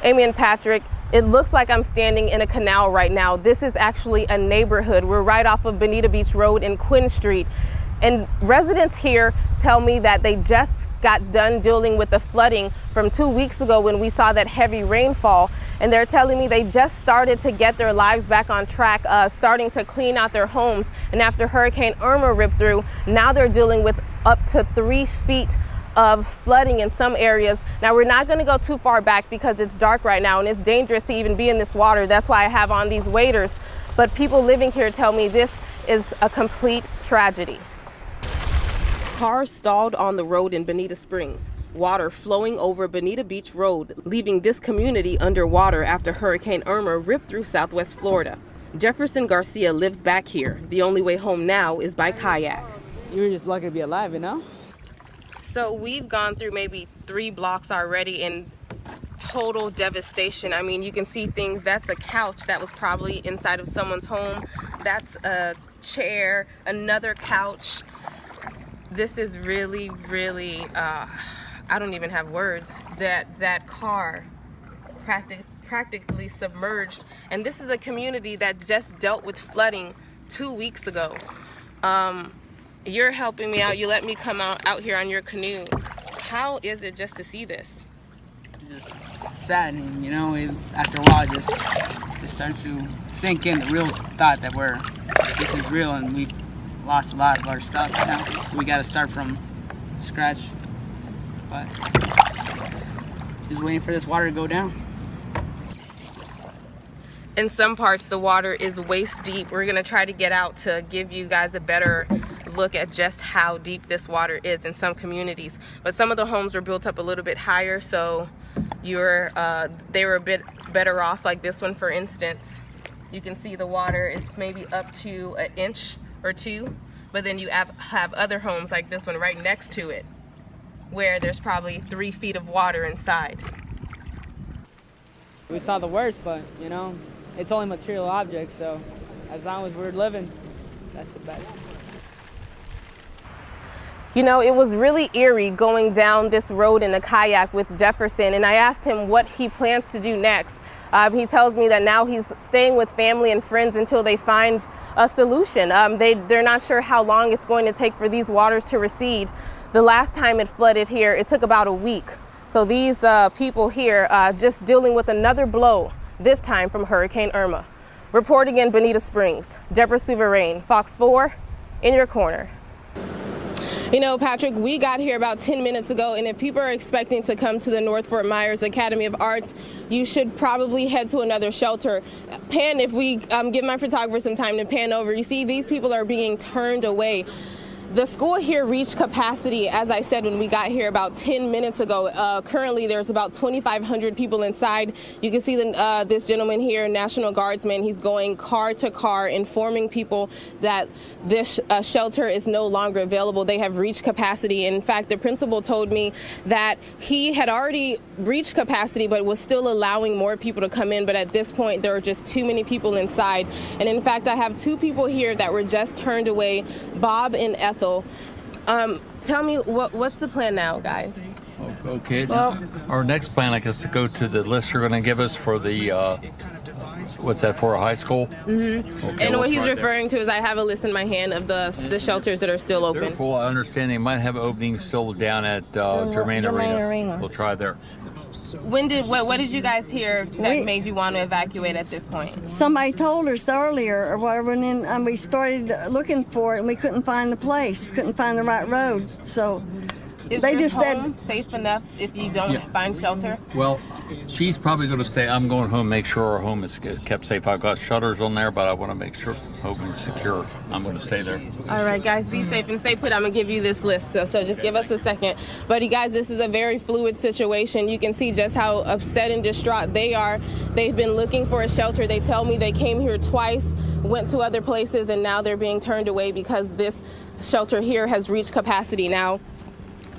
Amy and Patrick, it looks like I'm standing in a canal right now. This is actually a neighborhood. We're right off of Bonita Beach Road and Quinn Street. And residents here tell me that they just got done dealing with the flooding from 2 weeks ago when we saw that heavy rainfall. And they're telling me they just started to get their lives back on track, starting to clean out their homes. And after Hurricane Irma ripped through, now they're dealing with up to 3 feet of flooding in some areas. Now, we're not going to go too far back because it's dark right now and it's dangerous to even be in this water. That's why I have on these waders. But people living here tell me this is a complete tragedy. Cars stalled on the road in Bonita Springs. Water flowing over Bonita Beach Road, leaving this community underwater after Hurricane Irma ripped through Southwest Florida. Jefferson Garcia lives back here. The only way home now is by kayak. You're just lucky to be alive, you know? So we've gone through maybe 3 blocks already in total devastation. I mean, you can see things. That's a couch that was probably inside of someone's home. That's a chair, another couch. This is really, really, I don't even have words. That car practically submerged. And this is a community that just dealt with flooding 2 weeks ago. You're helping me out. You let me come out here on your canoe. How is it just to see this? Just saddening, you know. After a while, it starts to sink in the real thought that this is real and we've lost a lot of our stuff. You know? We got to start from scratch, but just waiting for this water to go down. In some parts, the water is waist deep. We're gonna try to get out to give you guys a better look at just how deep this water is in some communities. But some of the homes were built up a little bit higher, so they were a bit better off. Like this one, for instance, you can see the water is maybe up to 1 inch or 2, but then you have other homes like this one right next to it, where there's probably 3 feet of water inside. We saw the worst, but you know, it's only material objects, so as long as we're living, that's the best. You know, it was really eerie going down this road in a kayak with Jefferson, and I asked him what he plans to do next. He tells me that now he's staying with family and friends until they find a solution. They're not sure how long it's going to take for these waters to recede. The last time it flooded here, it took about a week. So these people here just dealing with another blow, this time from Hurricane Irma. Reporting in Bonita Springs, Deborah Souverain, Fox 4, in your corner. You know, Patrick, we got here about 10 minutes ago, and if people are expecting to come to the North Fort Myers Academy of Arts, you should probably head to another shelter. Pan, if we give my photographer some time to pan over, you see these people are being turned away. The school here reached capacity, as I said, when we got here about 10 minutes ago. Currently, there's about 2,500 people inside. You can see this gentleman here, National Guardsman. He's going car to car, informing people that this shelter is no longer available. They have reached capacity. In fact, the principal told me that he had already reached capacity, but was still allowing more people to come in. But at this point, there are just too many people inside. And in fact, I have 2 people here that were just turned away, Bob and Ethel. Tell me, what's the plan now, guys? Okay. Well, our next plan, I guess, to go to the list you're going to give us for the, what's that, for a high school? Mm-hmm. Okay, and what he's referring to is I have a list in my hand of the shelters that are still open. Therefore, I understand they might have openings still down at Germain Arena. We'll try there. What did you guys hear that made you want to evacuate at this point? Somebody told us earlier or whatever, and then we started looking for it, and we couldn't find the place. We couldn't find the right road, so Is they your just home said safe enough if you don't find shelter? Well, she's probably going to stay. I'm going home, make sure our home is kept safe. I've got shutters on there, but I want to make sure home is secure. I'm going to stay there. All right, guys, be safe and stay put. I'm going to give you this list, so just give us a second. But you guys, this is a very fluid situation. You can see just how upset and distraught they are. They've been looking for a shelter. They tell me they came here twice, went to other places, and now they're being turned away because this shelter here has reached capacity. Now,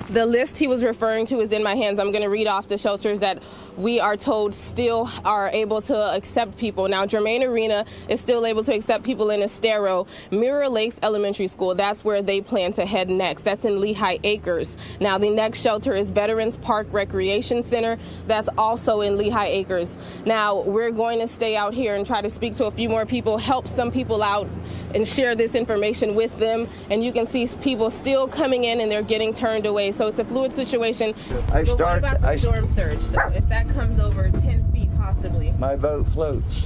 The list he was referring to is in my hands. I'm going to read off the shelters that we are told still are able to accept people. Now, Germain Arena is still able to accept people in Estero. Mirror Lakes Elementary School, that's where they plan to head next. That's in Lehigh Acres. Now, the next shelter is Veterans Park Recreation Center. That's also in Lehigh Acres. Now, we're going to stay out here and try to speak to a few more people, help some people out, and share this information with them. And you can see people still coming in and they're getting turned away. So it's a fluid situation. But what about the storm surge, though? If that comes over 10 feet, possibly. My boat floats.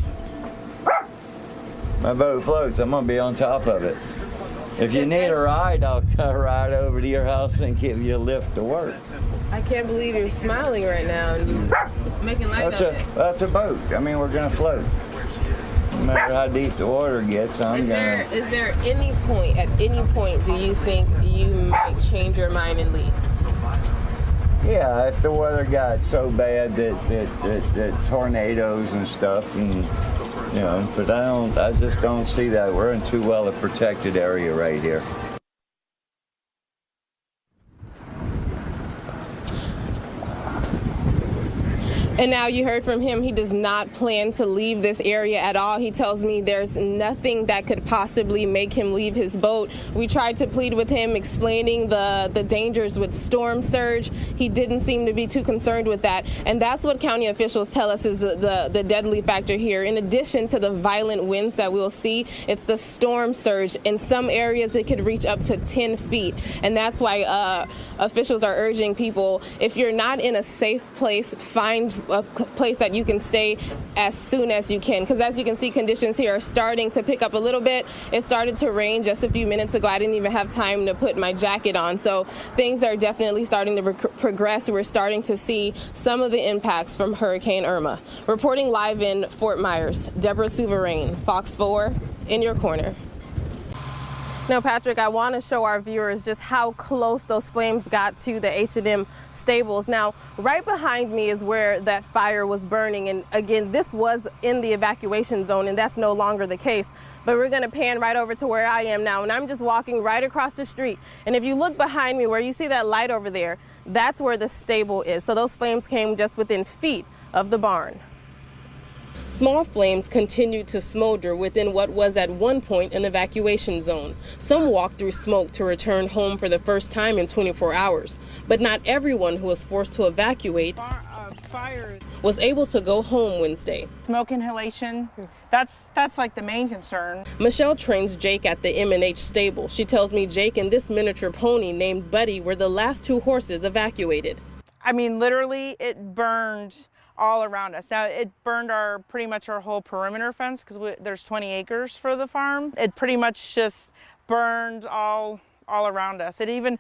My boat floats. I'm going to be on top of it. If you need a ride, I'll ride over to your house and give you a lift to work. I can't believe you're smiling right now and making light of it. That's a boat. I mean, we're going to float. No matter how deep the water gets, Is there any point, at any point, do you think you might change your mind and leave? Yeah, if the weather got so bad that tornadoes and stuff, and but I just don't see that. We're in too well a protected area right here. And now you heard from him. He does not plan to leave this area at all. He tells me there's nothing that could possibly make him leave his boat. We tried to plead with him, explaining the dangers with storm surge. He didn't seem to be too concerned with that. And that's what county officials tell us is the deadly factor here. In addition to the violent winds that we'll see, it's the storm surge. In some areas, it could reach up to 10 feet. And that's why officials are urging people, if you're not in a safe place, find a place that you can stay as soon as you can, because as you can see, conditions here are starting to pick up a little bit. It started to rain just a few minutes ago. I didn't even have time to put my jacket on, so things are definitely starting to progress. We're starting to see some of the impacts from Hurricane Irma. Reporting live in Fort Myers, Deborah Souverain, Fox 4, in your corner. Now, Patrick, I want to show our viewers just how close those flames got to the H&M stables. Now, right behind me is where that fire was burning. And again, this was in the evacuation zone, and that's no longer the case. But we're going to pan right over to where I am now, and I'm just walking right across the street. And if you look behind me where you see that light over there, that's where the stable is. So those flames came just within feet of the barn. Small flames continued to smolder within what was at one point an evacuation zone. Some walked through smoke to return home for the first time in 24 hours. But not everyone who was forced to evacuate was able to go home Wednesday. Smoke inhalation, that's like the main concern. Michelle trains Jake at the M&H stable. She tells me Jake and this miniature pony named Buddy were the last two horses evacuated. I mean, literally, it burned all around us. Now, it burned pretty much our whole perimeter fence, because there's 20 acres for the farm. It pretty much just burned all around us. It even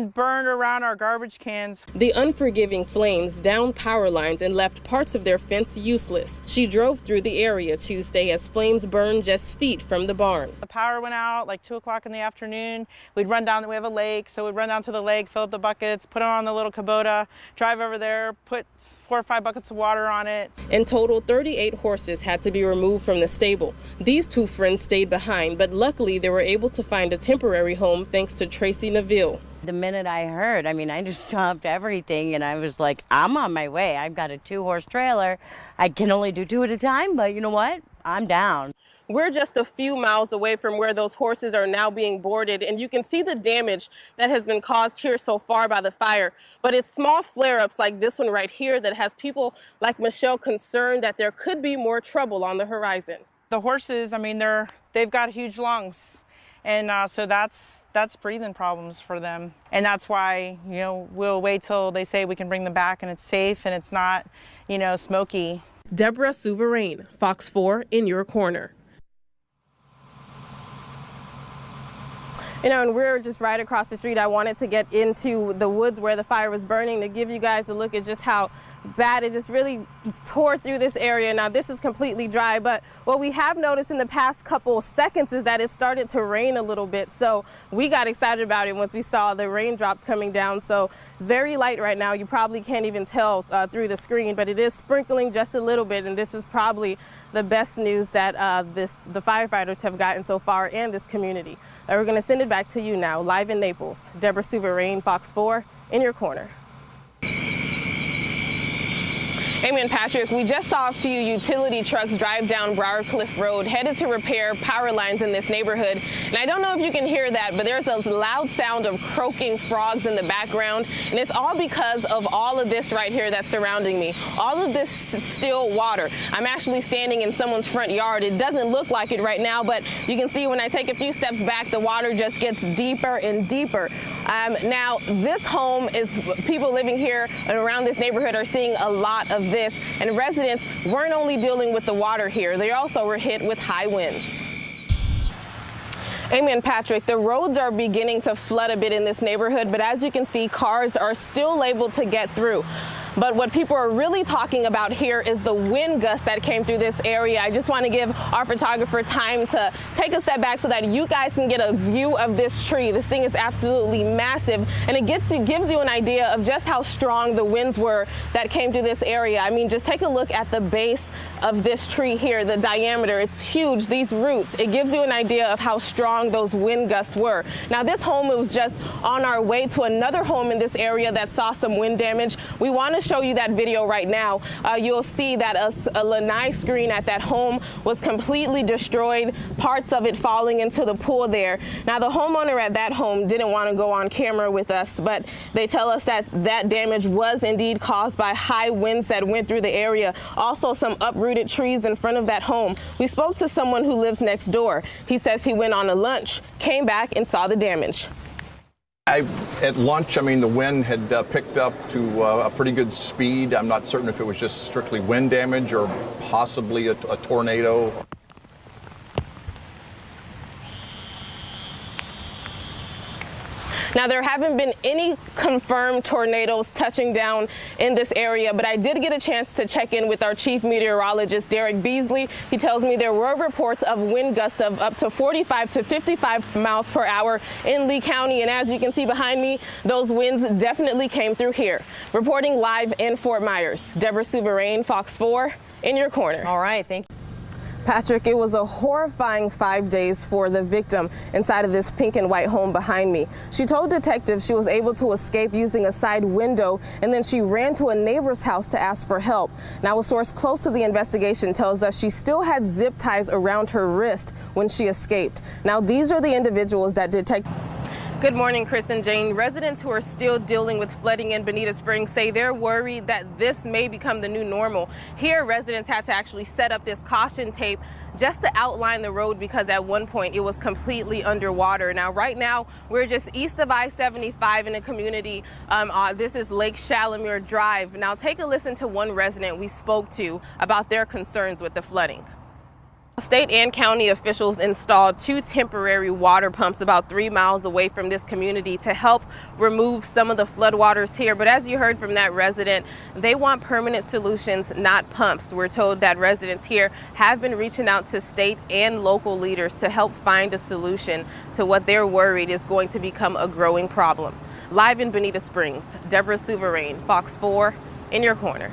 burned around our garbage cans. The unforgiving flames downed power lines and left parts of their fence useless. She drove through the area Tuesday as flames burned just feet from the barn. The power went out like 2 o'clock in the afternoon. We'd run down, we have a lake, so we'd run down to the lake, fill up the buckets, put them on the little Kubota, drive over there, put 4 or 5 buckets of water on it. In total, 38 horses had to be removed from the stable. These two friends stayed behind, but luckily they were able to find a temporary home thanks to Tracy Neville. The minute I heard, I just stopped everything and I was like, I'm on my way. I've got a 2-horse trailer. I can only do 2 at a time, but you know what? I'm down. We're just a few miles away from where those horses are now being boarded, and you can see the damage that has been caused here so far by the fire. But it's small flare-ups like this one right here that has people like Michelle concerned that there could be more trouble on the horizon. The horses, they've got huge lungs. And so that's breathing problems for them. And that's why, we'll wait till they say we can bring them back and it's safe and it's not, smoky. Deborah Souverain, Fox 4, in your corner. And we're just right across the street. I wanted to get into the woods where the fire was burning to give you guys a look at just how bad it just really tore through this area. Now, this is completely dry, but what we have noticed in the past couple seconds is that it started to rain a little bit. So we got excited about it once we saw the raindrops coming down. So it's very light right now. You probably can't even tell through the screen, but it is sprinkling just a little bit. And this is probably the best news that the firefighters have gotten so far in this community. We're going to send it back to you now, live in Naples. Deborah Souverain, Fox 4, in your corner. Amy and Patrick, we just saw a few utility trucks drive down Briarcliff Road headed to repair power lines in this neighborhood. And I don't know if you can hear that, but there's a loud sound of croaking frogs in the background. And it's all because of all of this right here that's surrounding me. All of this still water. I'm actually standing in someone's front yard. It doesn't look like it right now, but you can see when I take a few steps back, the water just gets deeper and deeper. Now, this home is, people living here and around this neighborhood are seeing a lot of this, and residents weren't only dealing with the water here, they also were hit with high winds. Amy and Patrick, the roads are beginning to flood a bit in this neighborhood, but as you can see, cars are still able to get through. But what people are really talking about here is the wind gust that came through this area. I just want to give our photographer time to take a step back so that you guys can get a view of this tree. This thing is absolutely massive, and it gives you an idea of just how strong the winds were that came through this area. I mean, just take a look at the base of this tree here, the diameter. It's huge, these roots. It gives you an idea of how strong those wind gusts were. Now, this home was just on our way to another home in this area that saw some wind damage. We want to show you that video right now. You'll see that a lanai screen at that home was completely destroyed, parts of it falling into the pool there. Now, the homeowner at that home didn't want to go on camera with us, but they tell us that that damage was indeed caused by high winds that went through the area. Also, some uprooted trees in front of that home. We spoke to someone who lives next door. He says he went on a lunch, came back and saw the damage. At lunch, I mean, the wind had picked up to a pretty good speed. I'm not certain if it was just strictly wind damage or possibly a tornado. Now, there haven't been any confirmed tornadoes touching down in this area, but I did get a chance to check in with our chief meteorologist, Derek Beasley. He tells me there were reports of wind gusts of up to 45 to 55 miles per hour in Lee County. And as you can see behind me, those winds definitely came through here. Reporting live in Fort Myers, Deborah Souverain, Fox 4, in your corner. All right, thank you. Patrick, it was a horrifying 5 days for the victim inside of this pink and white home behind me. She told detectives she was able to escape using a side window, and then she ran to a neighbor's house to ask for help. Now, a source close to the investigation tells us she still had zip ties around her wrist when she escaped. Now, these are the individuals that detectives. Good morning, Chris and Jane. Residents who are still dealing with flooding in Bonita Springs say they're worried that this may become the new normal. Here, residents had to actually set up this caution tape just to outline the road because at one point it was completely underwater. Now, right now, we're just east of I-75 in a community. This is Lake Shalimere Drive. Now, take a listen to one resident we spoke to about their concerns with the flooding. State and county officials installed 2 temporary water pumps about 3 miles away from this community to help remove some of the floodwaters here. But as you heard from that resident, they want permanent solutions, not pumps. We're told that residents here have been reaching out to state and local leaders to help find a solution to what they're worried is going to become a growing problem. Live in Bonita Springs, Deborah Souverain, Fox 4, in your corner.